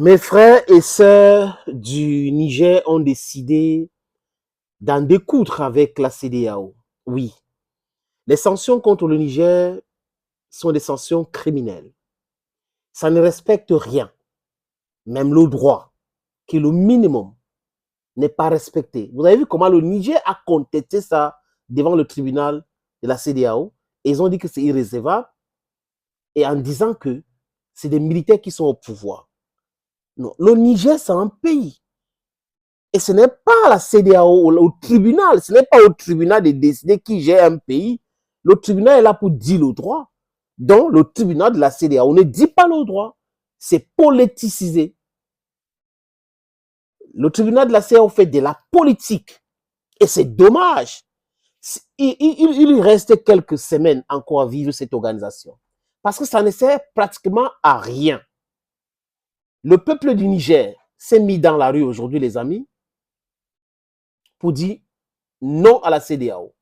Mes frères et sœurs du Niger ont décidé d'en découdre avec la CEDEAO. Oui, les sanctions contre le Niger sont des sanctions criminelles. Ça ne respecte rien, même le droit, qui est le minimum, n'est pas respecté. Vous avez vu comment le Niger a contesté ça devant le tribunal de la CEDEAO. Et ils ont dit que c'est irrécevable et en disant que c'est des militaires qui sont au pouvoir. Non, le Niger, c'est un pays. Et ce n'est pas à la CEDEAO, au tribunal, ce n'est pas au tribunal de décider qui gère un pays. Le tribunal est là pour dire le droit. Donc, le tribunal de la CEDEAO ne dit pas le droit. C'est politisé. Le tribunal de la CEDEAO fait de la politique. Et c'est dommage. Il reste quelques semaines encore à vivre cette organisation. Parce que ça ne sert pratiquement à rien. Le peuple du Niger s'est mis dans la rue aujourd'hui, les amis, pour dire non à la CEDEAO,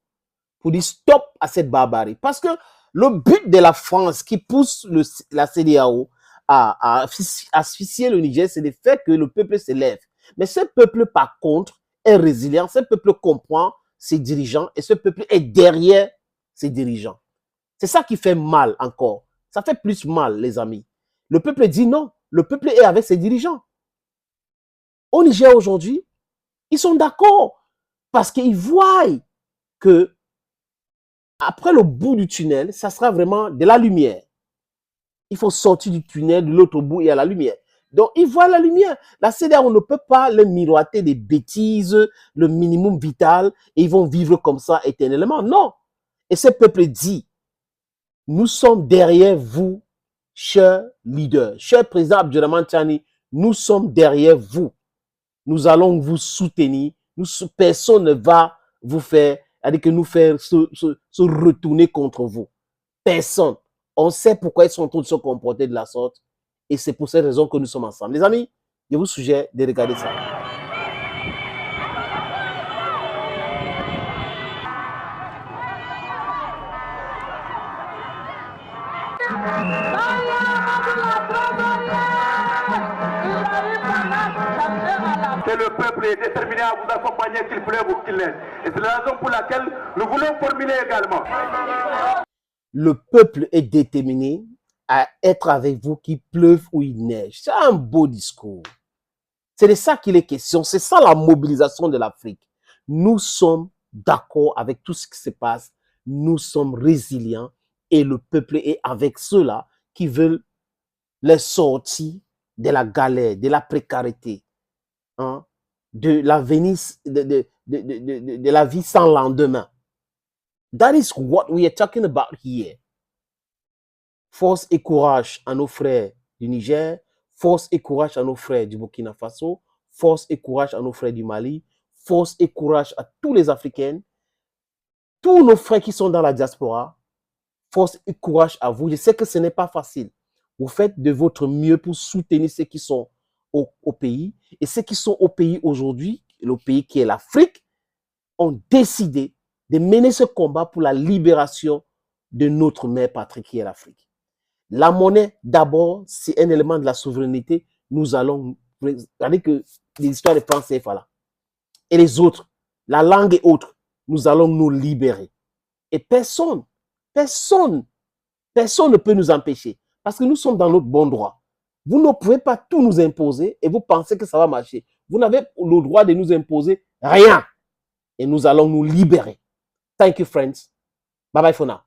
pour dire stop à cette barbarie. Parce que le but de la France qui pousse la CEDEAO à asphyxier le Niger, c'est le fait que le peuple se lève. Mais ce peuple, par contre, est résilient. Ce peuple comprend ses dirigeants et ce peuple est derrière ses dirigeants. C'est ça qui fait mal encore. Ça fait plus mal, les amis. Le peuple dit non. Le peuple est avec ses dirigeants. Au Niger aujourd'hui, ils sont d'accord parce qu'ils voient que après le bout du tunnel, ça sera vraiment de la lumière. Il faut sortir du tunnel, de l'autre bout, il y a la lumière. Donc, ils voient la lumière. La CEDEAO, on ne peut pas leur miroiter des bêtises, le minimum vital, et ils vont vivre comme ça éternellement. Non. Et ce peuple dit, nous sommes derrière vous, chers leaders, cher président Abdourahmane Tchani, nous sommes derrière vous. Nous allons vous soutenir. Personne ne va vous faire, c'est-à-dire que nous faire se retourner contre vous. Personne. On sait pourquoi ils sont en train de se comporter de la sorte. Et c'est pour cette raison que nous sommes ensemble. Les amis, je vous suggère de regarder ça. Que le peuple est déterminé à vous accompagner qu'il pleuve ou qu'il neige. Et c'est la raison pour laquelle nous voulons formuler également. Le peuple est déterminé à être avec vous qu'il pleuve ou il neige. C'est un beau discours. C'est de ça qu'il est question. C'est ça la mobilisation de l'Afrique. Nous sommes d'accord avec tout ce qui se passe. Nous sommes résilients et le peuple est avec ceux-là qui veulent les sortir de la galère, de la précarité, hein, de la de la vie sans lendemain. That is what we are talking about here. Force et courage à nos frères du Niger, force et courage à nos frères du Burkina Faso, force et courage à nos frères du Mali, force et courage à tous les Africains, tous nos frères qui sont dans la diaspora, force et courage à vous. Je sais que ce n'est pas facile. Vous faites de votre mieux pour soutenir ceux qui sont au pays. Et ceux qui sont au pays aujourd'hui, le pays qui est l'Afrique, ont décidé de mener ce combat pour la libération de notre mère patrie qui est l'Afrique. La monnaie, d'abord, c'est un élément de la souveraineté. Nous allons, regardez que l'histoire de France CFA là, et les autres, la langue et autres, nous allons nous libérer. Et personne ne peut nous empêcher. Parce que nous sommes dans notre bon droit. Vous ne pouvez pas tout nous imposer et vous pensez que ça va marcher. Vous n'avez le droit de nous imposer rien. Et nous allons nous libérer. Thank you, friends. Bye bye for now.